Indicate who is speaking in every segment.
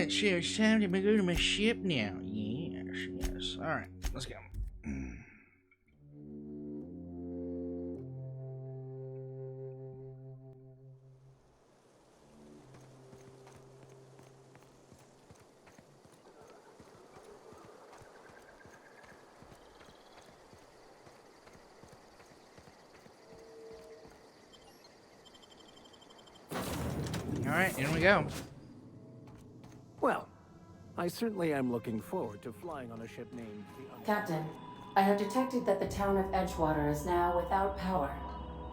Speaker 1: Alright, sure, it's time to go to my ship now. Yes. Alright, let's go. Alright, in we go.
Speaker 2: Well, I certainly am looking forward to flying on a ship named the...
Speaker 3: Captain, I have detected that the town of Edgewater is now without power.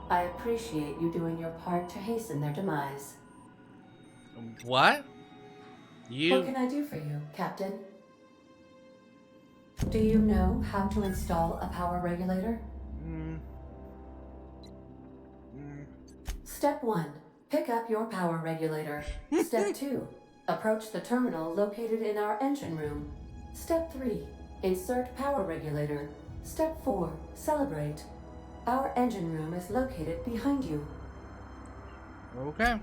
Speaker 3: I appreciate you doing your part to hasten their demise.
Speaker 1: What?
Speaker 3: What can I do for you, Captain? Do you know how to install a power regulator? Step 1. Pick up your power regulator. Step 2. Approach the terminal located in our engine room. Step 3. Insert power regulator. Step 4. Celebrate. Our engine room is located behind you.
Speaker 1: Okay.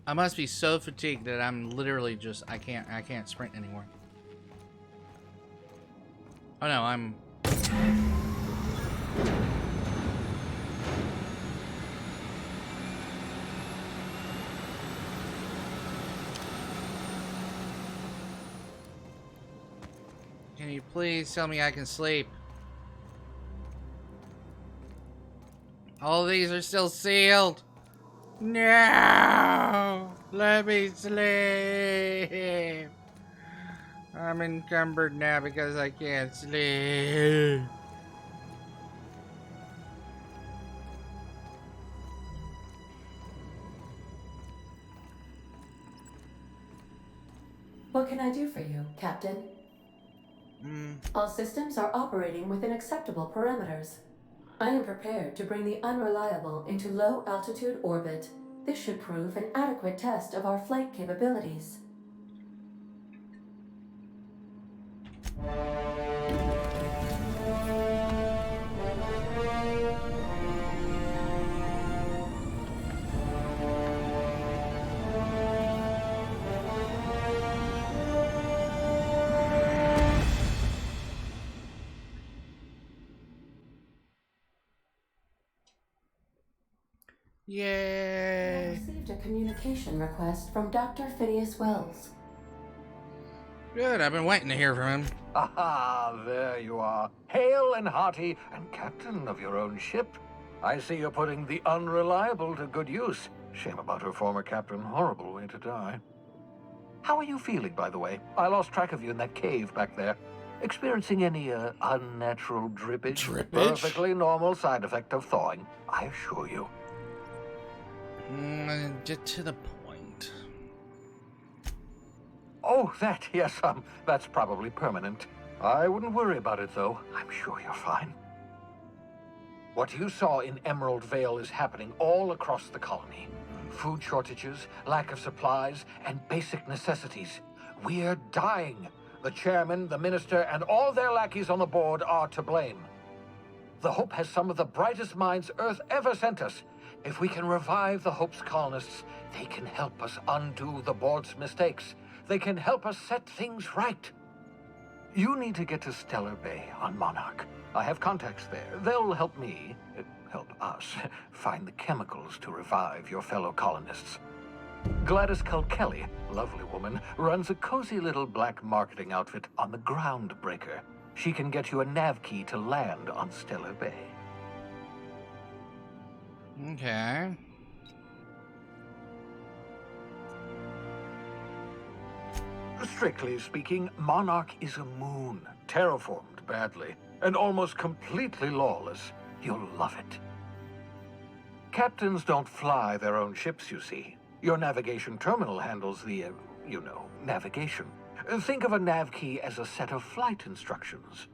Speaker 1: I must be so fatigued that I'm literally just I can't sprint anymore. Oh no, I'm Can you please tell me I can sleep? All these are still sealed. No! Let me sleep. I'm encumbered now because I can't sleep.
Speaker 3: What can I do for you, Captain? All systems are operating within acceptable parameters. I am prepared to bring the unreliable into low-altitude orbit. This should prove an adequate test of our flight capabilities.
Speaker 1: Yay!
Speaker 3: I received a communication request from Dr. Phineas Wells.
Speaker 1: Good, I've been waiting to hear from him.
Speaker 4: Aha, there you are. Hale and hearty, and captain of your own ship. I see you're putting the unreliable to good use. Shame about her former captain. Horrible way to die. How are you feeling, by the way? I lost track of you in that cave back there. Experiencing any, unnatural drippage?
Speaker 1: Drippage?
Speaker 4: Perfectly normal side effect of thawing, I assure you.
Speaker 1: Get to the point.
Speaker 4: Oh, that, yes, that's probably permanent. I wouldn't worry about it, though. I'm sure you're fine. What you saw in Emerald Vale is happening all across the colony. Food shortages, lack of supplies, and basic necessities. We're dying. The chairman, the minister, and all their lackeys on the board are to blame. The Hope has some of the brightest minds Earth ever sent us. If we can revive the Hope's colonists, they can help us undo the board's mistakes. They can help us set things right. You need to get to Stellar Bay on Monarch. I have contacts there. They'll help me, help us, find the chemicals to revive your fellow colonists. Gladys Kelly, lovely woman, runs a cozy little black marketing outfit on the Groundbreaker. She can get you a nav key to land on Stellar Bay.
Speaker 1: Okay.
Speaker 4: Strictly speaking, Monarch is a moon, terraformed badly, and almost completely lawless. You'll love it. Captains don't fly their own ships, you see. Your navigation terminal handles the, navigation. Think of a nav key as a set of flight instructions.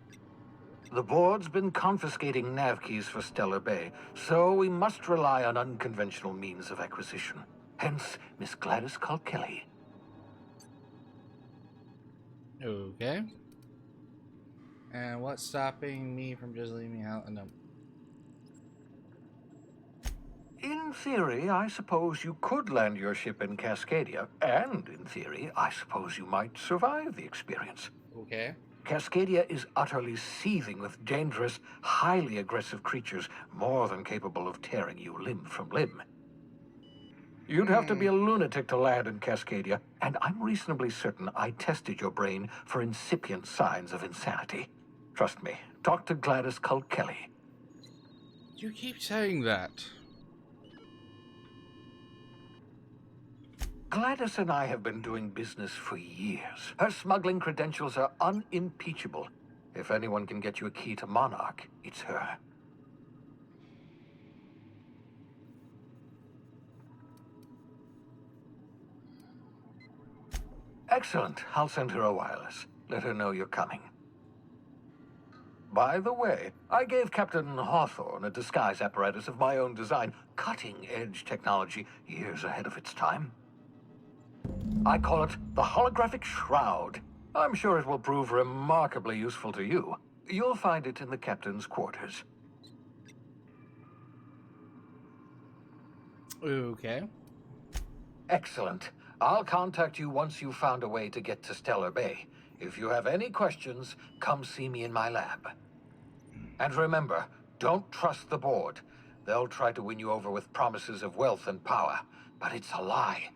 Speaker 4: The board's been confiscating nav keys for Stellar Bay, so we must rely on unconventional means of acquisition. Hence, Miss Gladys Kelly.
Speaker 1: Okay. And what's stopping me from just leaving out? No.
Speaker 4: In theory, I suppose you could land your ship in Cascadia, and in theory, I suppose you might survive the experience.
Speaker 1: Okay.
Speaker 4: Cascadia is utterly seething with dangerous, highly aggressive creatures, more than capable of tearing you limb from limb. You'd have to be a lunatic to land in Cascadia, and I'm reasonably certain I tested your brain for incipient signs of insanity. Trust me, talk to Gladys Culkelly.
Speaker 1: You keep saying that.
Speaker 4: Gladys and I have been doing business for years. Her smuggling credentials are unimpeachable. If anyone can get you a key to Monarch, it's her. Excellent. I'll send her a wireless. Let her know you're coming. By the way, I gave Captain Hawthorne a disguise apparatus of my own design, cutting-edge technology years ahead of its time. I call it the Holographic Shroud. I'm sure it will prove remarkably useful to you. You'll find it in the captain's quarters.
Speaker 1: Okay.
Speaker 4: Excellent. I'll contact you once you've found a way to get to Stellar Bay. If you have any questions, come see me in my lab. And remember, don't trust the board. They'll try to win you over with promises of wealth and power, but it's a lie.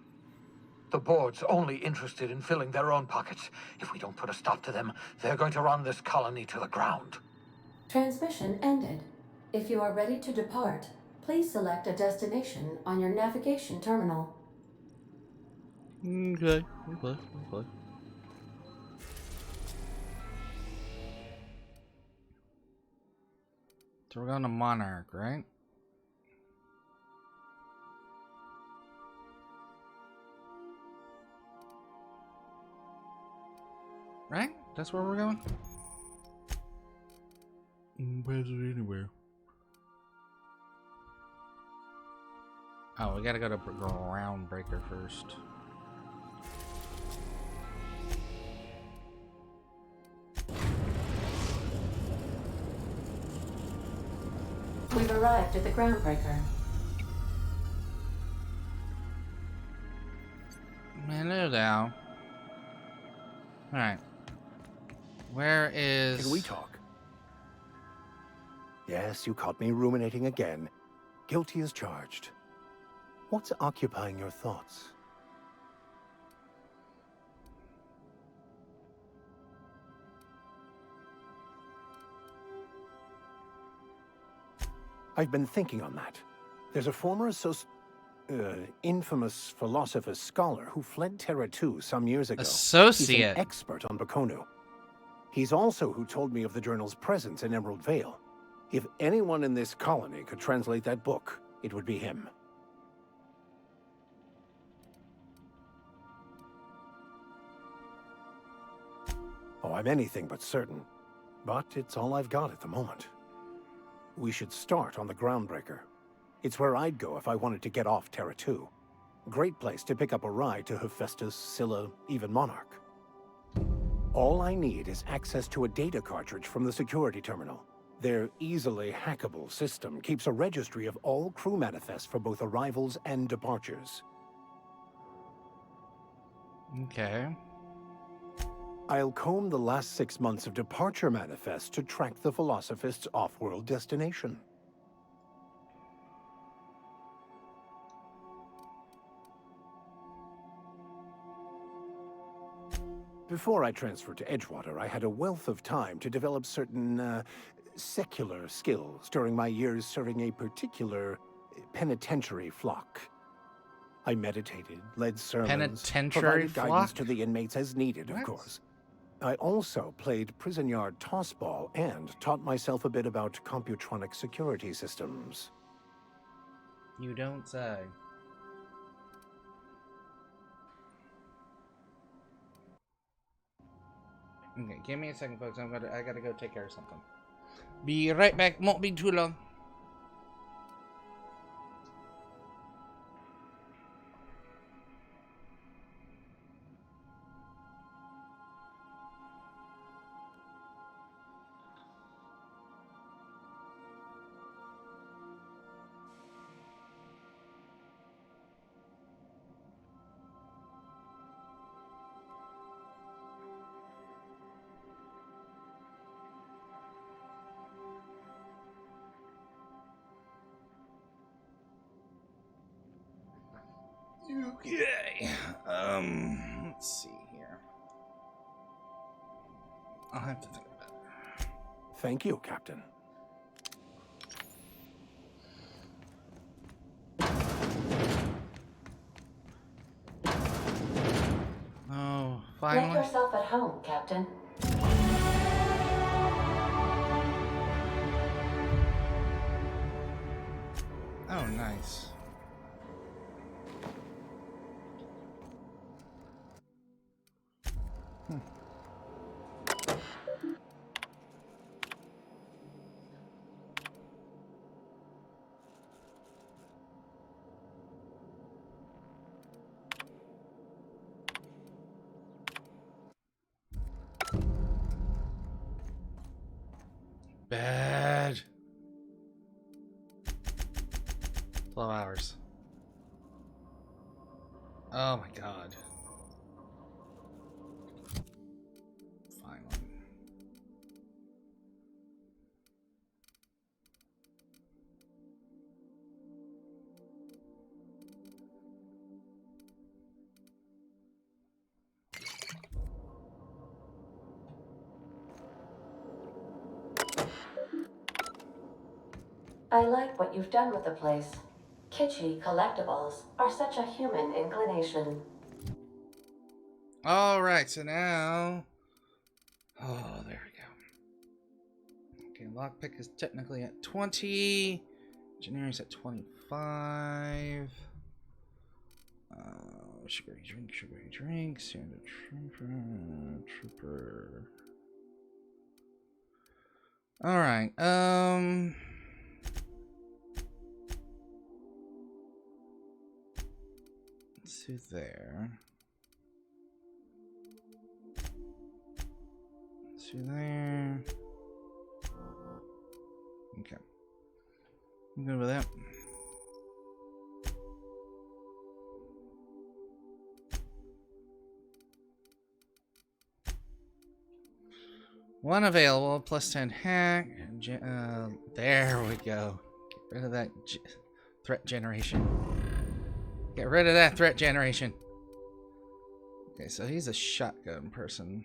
Speaker 4: The board's only interested in filling their own pockets. If we don't put a stop to them, they're going to run this colony to the ground.
Speaker 3: Transmission ended. If you are ready to depart, please select a destination on your navigation terminal.
Speaker 1: Okay. So we're going to Monarch, right? Right? That's where we're going? Basically anywhere. Oh, we gotta go to Groundbreaker first.
Speaker 3: We've arrived at the Groundbreaker.
Speaker 1: Hello now. Alright. Where is...
Speaker 2: Can we talk? Yes, you caught me ruminating again. Guilty as charged. What's occupying your thoughts? I've been thinking on that. There's a former infamous philosopher scholar who fled Terra 2 some years ago.
Speaker 1: Associate.
Speaker 2: He's an expert on Baconu. He's also who told me of the journal's presence in Emerald Vale. If anyone in this colony could translate that book, it would be him. Oh, I'm anything but certain. But it's all I've got at the moment. We should start on the Groundbreaker. It's where I'd go if I wanted to get off Terra 2. Great place to pick up a ride to Hephaestus, Scylla, even Monarch. All I need is access to a data cartridge from the security terminal. Their easily hackable system keeps a registry of all crew manifests for both arrivals and departures.
Speaker 1: Okay.
Speaker 2: I'll comb the last 6 months of departure manifests to track the Philosophist's off-world destination. Before I transferred to Edgewater, I had a wealth of time to develop certain, secular skills during my years serving a particular penitentiary flock. I meditated, led sermons,
Speaker 1: Penitentiary
Speaker 2: provided guidance
Speaker 1: flock?
Speaker 2: to the inmates as needed, of
Speaker 1: What?
Speaker 2: course. I also played prison yard tossball and taught myself a bit about computronic security systems.
Speaker 1: You don't say. Okay, give me a second, folks. I gotta go take care of something. Be right back. Won't be too long. Okay. Let's see here. I'll have to think about it.
Speaker 2: Thank you, Captain.
Speaker 1: Oh,
Speaker 3: Make
Speaker 1: finally.
Speaker 3: yourself at home, Captain.
Speaker 1: Oh, nice. Bad. 12 hours. Oh my god. Finally.
Speaker 3: I like what you've done with the place. Kitschy collectibles are such a human inclination.
Speaker 1: Alright, so now... Oh, there we go. Okay, lockpick is technically at 20. Engineering's at 25. Sugary drink, standard trooper. Alright, let's do there. Let's do there. Okay. I'm good with that. One available, plus 10 hack. There we go. Get rid of that threat generation. Get rid of that threat generation. Okay, so he's a shotgun person.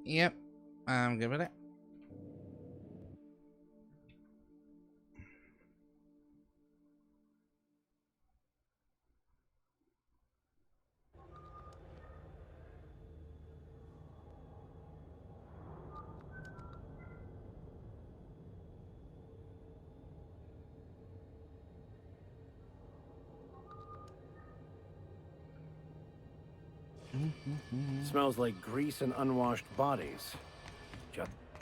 Speaker 1: Yep, I'm good with it.
Speaker 2: Smells like grease and unwashed bodies.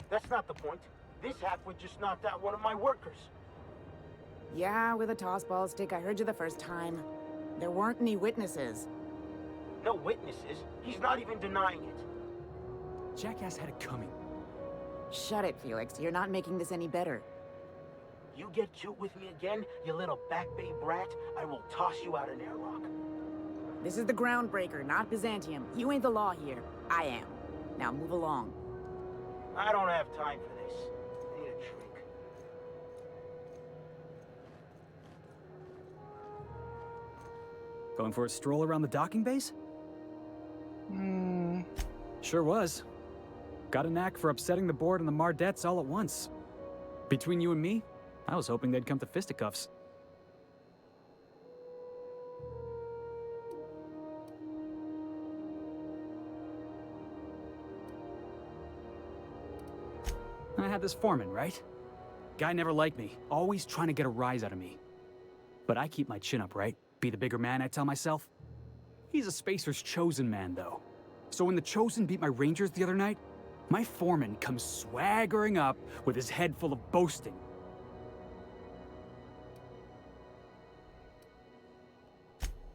Speaker 5: That's not the point. This halfwit just knocked out one of my workers.
Speaker 6: Yeah, with a tossball stick. I heard you the first time. There weren't any witnesses.
Speaker 5: No witnesses. He's not even denying it.
Speaker 7: Jackass had it coming.
Speaker 6: Shut it, Felix. You're not making this any better.
Speaker 5: You get cute with me again, you little back bay brat, I will toss you out an airlock.
Speaker 6: This is the Groundbreaker, not Byzantium. You ain't the law here. I am. Now move along.
Speaker 5: I don't have time for this. I need a drink.
Speaker 7: Going for a stroll around the docking base? Sure was. Got a knack for upsetting the board and the Mardettes all at once. Between you and me, I was hoping they'd come to fisticuffs. I had this foreman, right? Guy never liked me, always trying to get a rise out of me. But I keep my chin up, right? Be the bigger man, I tell myself. He's a Spacer's chosen man, though. So when the Chosen beat my Rangers the other night, my foreman comes swaggering up with his head full of boasting.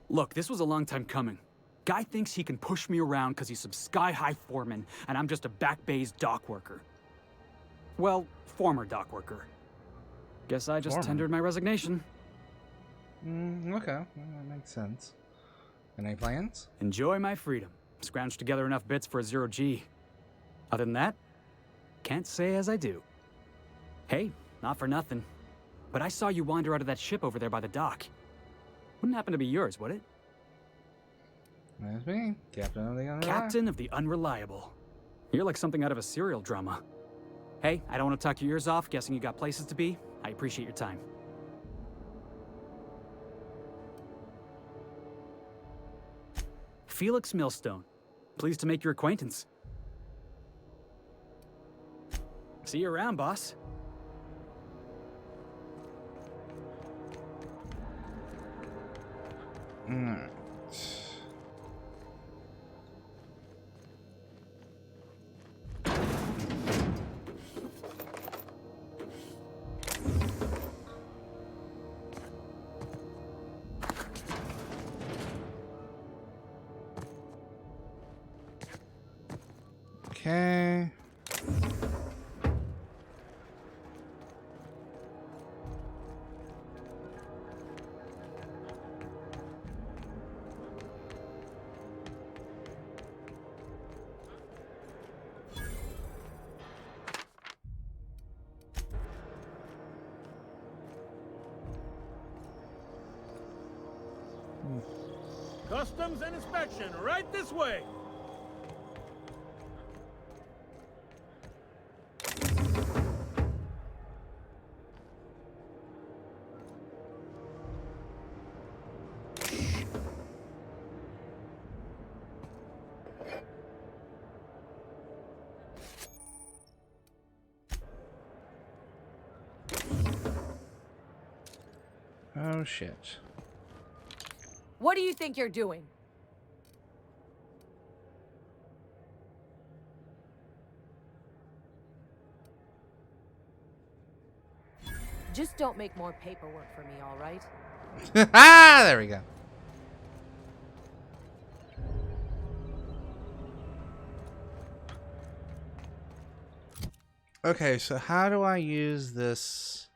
Speaker 7: Look, this was a long time coming. Guy thinks he can push me around because he's some sky-high foreman, and I'm just a back bay's dock worker. Well, former dock worker. Guess I just
Speaker 1: Foreman?
Speaker 7: tendered my resignation.
Speaker 1: Okay, well, that makes sense. Any plans?
Speaker 7: Enjoy my freedom. Scrounged together enough bits for a 0G. Other than that, can't say as I do. Hey, not for nothing, but I saw you wander out of that ship over there by the dock. Wouldn't happen to be yours, would it?
Speaker 1: That's me, Captain of the Unreliable.
Speaker 7: Captain of the Unreliable. You're like something out of a serial drama. Hey, I don't want to talk your ears off, guessing you got places to be. I appreciate your time. Felix Millstone. Pleased to make your acquaintance. See you around, boss.
Speaker 1: Alright. Okay.
Speaker 8: Customs and inspection, right this way.
Speaker 1: Oh shit.
Speaker 9: What do you think you're doing? Just don't make more paperwork for me, all right?
Speaker 1: Ah, there we go. Okay, so how do I use this?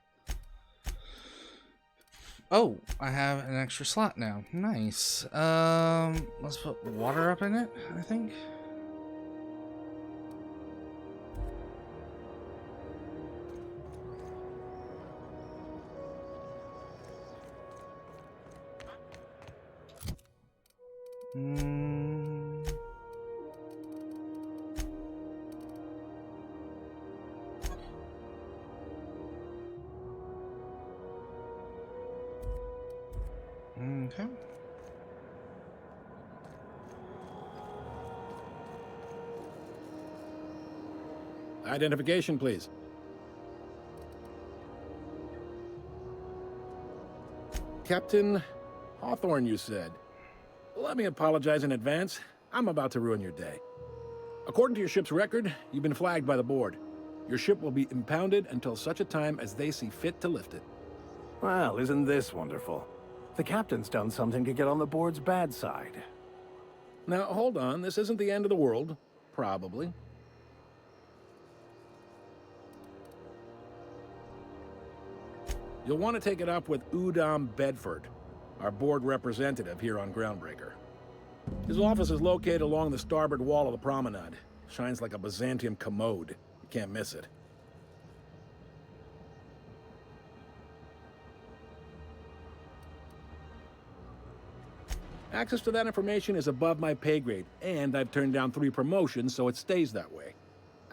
Speaker 1: Oh, I have an extra slot now. Nice. Let's put water up in it, I think. Okay.
Speaker 8: Identification, please. Captain Hawthorne, you said. Let me apologize in advance. I'm about to ruin your day. According to your ship's record, you've been flagged by the board. Your ship will be impounded until such a time as they see fit to lift it.
Speaker 2: Well, isn't this wonderful? The captain's done something to get on the board's bad side.
Speaker 8: Now, hold on. This isn't the end of the world. Probably. You'll want to take it up with Udom Bedford, our board representative here on Groundbreaker. His office is located along the starboard wall of the promenade. Shines like a Byzantium commode. You can't miss it. Access to that information is above my pay grade, and I've turned down 3 promotions, so it stays that way.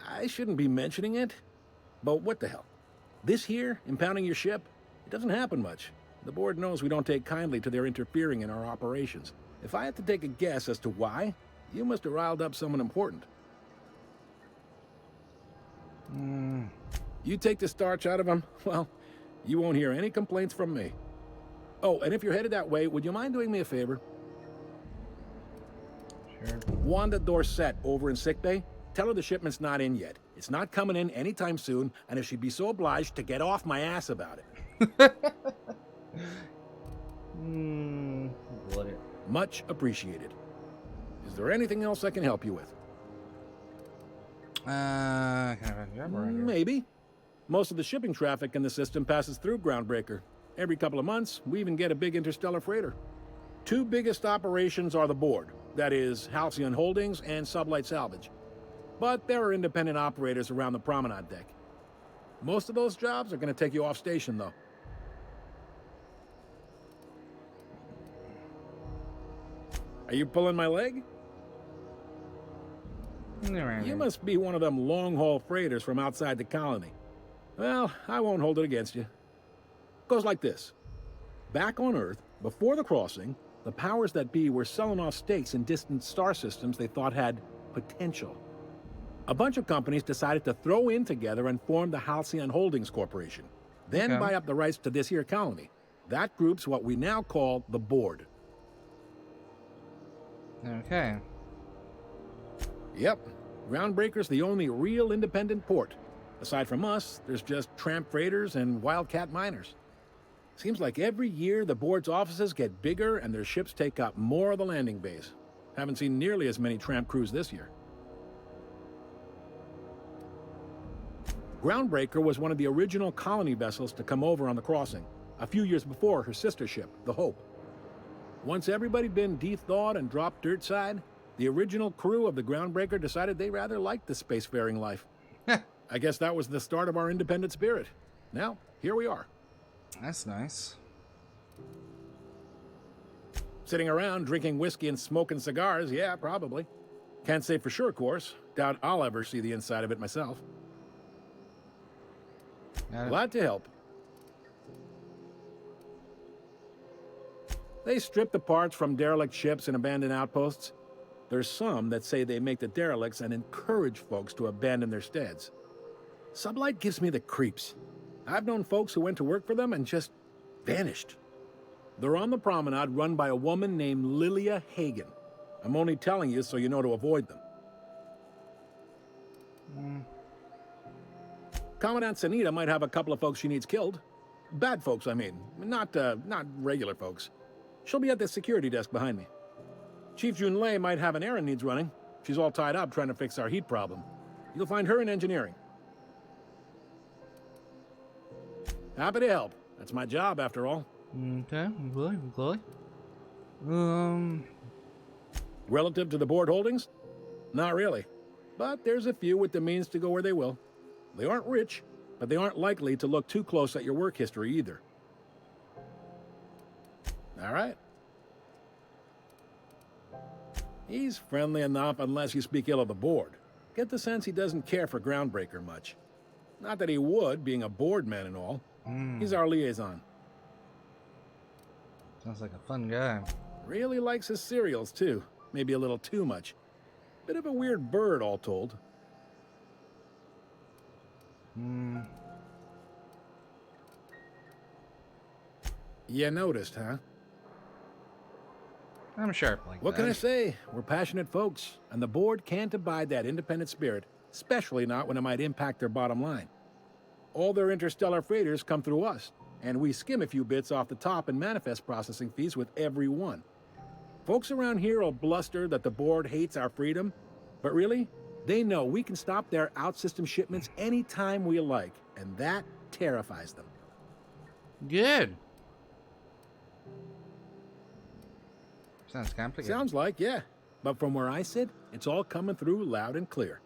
Speaker 8: I shouldn't be mentioning it, but what the hell? This here, impounding your ship, it doesn't happen much. The board knows we don't take kindly to their interfering in our operations. If I had to take a guess as to why, you must have riled up someone important. You take the starch out of them, well, you won't hear any complaints from me. Oh, and if you're headed that way, would you mind doing me a favor?
Speaker 1: Sure.
Speaker 8: Wanda Dorset over in sickbay, tell her the shipment's not in yet. It's not coming in anytime soon, and if she'd be so obliged to get off my ass about it.
Speaker 1: What it?
Speaker 8: Much appreciated. Is there anything else I can help you with?
Speaker 1: Can I find you around here?
Speaker 8: Maybe. Most of the shipping traffic in the system passes through Groundbreaker. Every couple of months, we even get a big interstellar freighter. Two biggest operations are the board, that is, Halcyon Holdings and Sublight Salvage. But there are independent operators around the promenade deck. Most of those jobs are going to take you off station, though. Are you pulling my leg? You must be one of them long-haul freighters from outside the colony. Well, I won't hold it against you. Goes like this. Back on Earth, before the crossing, the powers that be were selling off stakes in distant star systems they thought had potential. A bunch of companies decided to throw in together and form the Halcyon Holdings Corporation. Then buy up the rights to this here colony. That group's what we now call the board.
Speaker 1: Okay.
Speaker 8: Yep. Groundbreaker's the only real independent port. Aside from us, there's just tramp freighters and wildcat miners. Seems like every year the board's offices get bigger and their ships take up more of the landing bays. Haven't seen nearly as many tramp crews this year. Groundbreaker was one of the original colony vessels to come over on the crossing, a few years before her sister ship, the Hope. Once everybody'd been de-thawed and dropped dirt side, the original crew of the Groundbreaker decided they rather liked the spacefaring life. I guess that was the start of our independent spirit. Now, here we are.
Speaker 1: That's nice.
Speaker 8: Sitting around drinking whiskey and smoking cigars, yeah, probably. Can't say for sure, of course. Doubt I'll ever see the inside of it myself. Glad to help. They strip the parts from derelict ships and abandoned outposts. There's some that say they make the derelicts and encourage folks to abandon their steads. Sublight gives me the creeps. I've known folks who went to work for them and just vanished. They're on the promenade run by a woman named Lilia Hagen. I'm only telling you so you know to avoid them. Commandant Sanita might have a couple of folks she needs killed. Bad folks, I mean. Not regular folks. She'll be at the security desk behind me. Chief Junlei might have an errand needs running. She's all tied up trying to fix our heat problem. You'll find her in engineering. Happy to help. That's my job, after all.
Speaker 1: Okay, good.
Speaker 8: Relative to the board holdings? Not really. But there's a few with the means to go where they will. They aren't rich, but they aren't likely to look too close at your work history either. All right. He's friendly enough unless you speak ill of the board. Get the sense he doesn't care for Groundbreaker much. Not that he would, being a board man and all. He's our liaison.
Speaker 1: Sounds like a fun guy.
Speaker 8: Really likes his cereals, too. Maybe a little too much. Bit of a weird bird, all told. You noticed, huh?
Speaker 1: I'm sharp like that.
Speaker 8: What can I say? We're passionate folks, and the board can't abide that independent spirit, especially not when it might impact their bottom line. All their interstellar freighters come through us, and we skim a few bits off the top in manifest processing fees with every one. Folks around here will bluster that the board hates our freedom, but really, they know we can stop their out-system shipments anytime we like, and that terrifies them.
Speaker 1: Good. Sounds complicated.
Speaker 8: Sounds like, yeah. But from where I sit, it's all coming through loud and clear.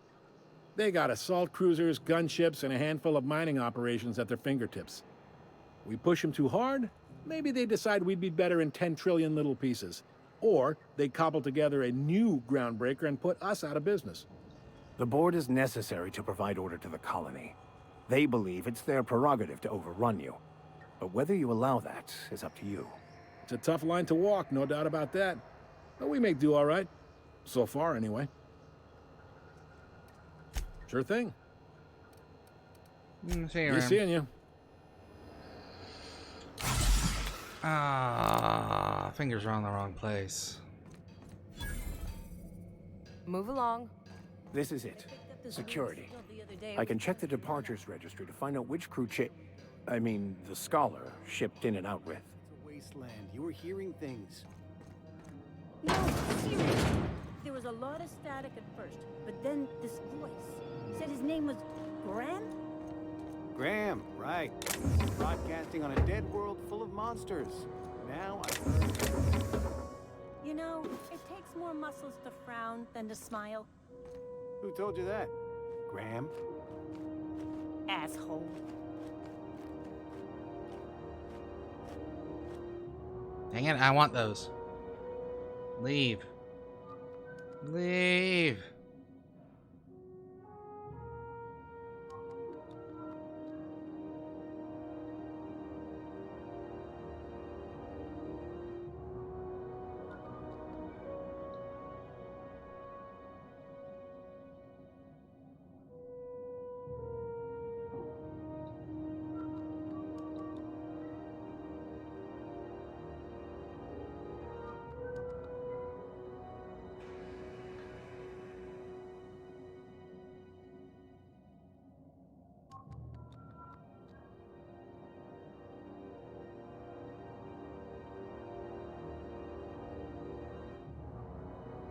Speaker 8: They got assault cruisers, gunships, and a handful of mining operations at their fingertips. We push them too hard, maybe they decide we'd be better in 10 trillion little pieces. Or they cobble together a new Groundbreaker and put us out of business.
Speaker 2: The board is necessary to provide order to the colony. They believe it's their prerogative to overrun you. But whether you allow that is up to you.
Speaker 8: It's a tough line to walk, no doubt about that. But we make do all right. So far, anyway. Sure thing.
Speaker 1: See you
Speaker 8: Be
Speaker 1: around.
Speaker 8: seeing you.
Speaker 1: Fingers are on the wrong place.
Speaker 9: Move along.
Speaker 2: This is it. Security. I can check the departures registry to find out which crew the Scholar shipped in and out with.
Speaker 10: It's a wasteland. You were hearing things.
Speaker 9: No, seriously.
Speaker 10: there was a lot of static at first, but then this voice said his name was Graham?
Speaker 11: Graham, right. Broadcasting on a dead world full of monsters. Now I've heard...
Speaker 10: You know, it takes more muscles to frown than to smile.
Speaker 11: Who told you that? Graham?
Speaker 10: Asshole.
Speaker 1: Dang it, I want those. Leave. Leave.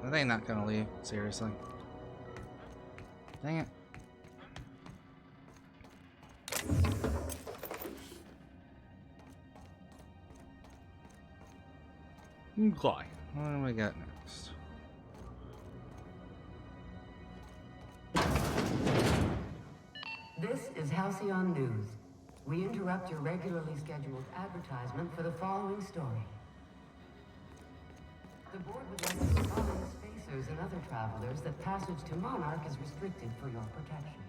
Speaker 1: Are they not gonna leave? Seriously? Dang it. Okay. What do we got next?
Speaker 3: This is Halcyon News. We interrupt your regularly scheduled advertisement for the following story. The board would like to remind spacers and other travelers that passage to Monarch is restricted for your protection.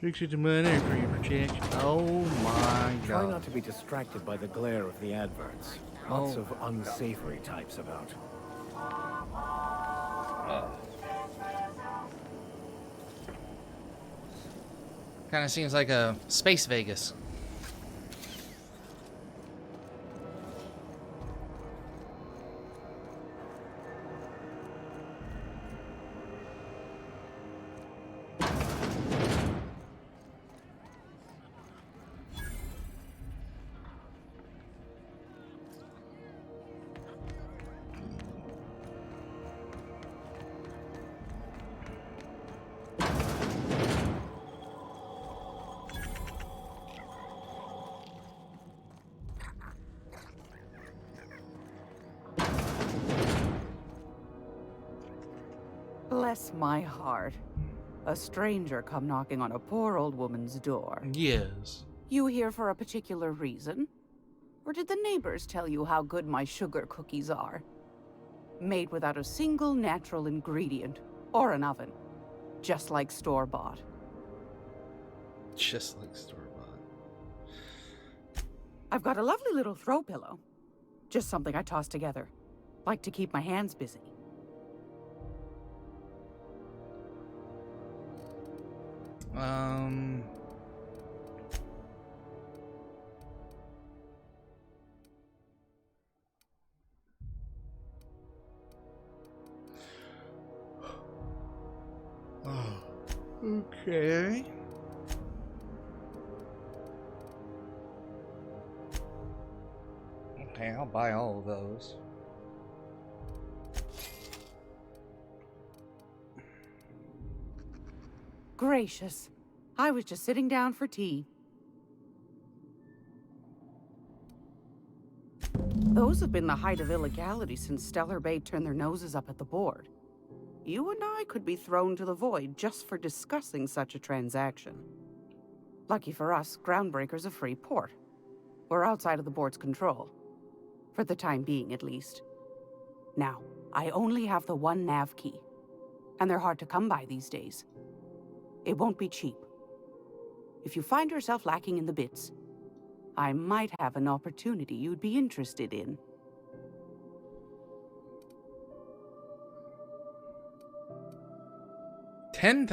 Speaker 1: Fix to money for your protection. Oh my god.
Speaker 2: Try not to be distracted by the glare of the adverts. Lots of unsavory types about.
Speaker 1: Kind of seems like a space Vegas.
Speaker 12: Bless my heart. A stranger come knocking on a poor old woman's door.
Speaker 1: Yes.
Speaker 12: You here for a particular reason? Or did the neighbors tell you how good my sugar cookies are? Made without a single natural ingredient or an oven. Just like store-bought.
Speaker 1: Just like store-bought.
Speaker 12: I've got a lovely little throw pillow. Just something I toss together. Like to keep my hands busy.
Speaker 1: Okay. Okay, I'll buy all of those.
Speaker 12: Gracious. I was just sitting down for tea. Those have been the height of illegality since Stellar Bay turned their noses up at the board. You and I could be thrown to the void just for discussing such a transaction. Lucky for us, Groundbreaker's a free port. We're outside of the board's control. For the time being, at least. Now, I only have the one nav key. And they're hard to come by these days. It won't be cheap. If you find yourself lacking in the bits, I might have an opportunity you'd be interested in.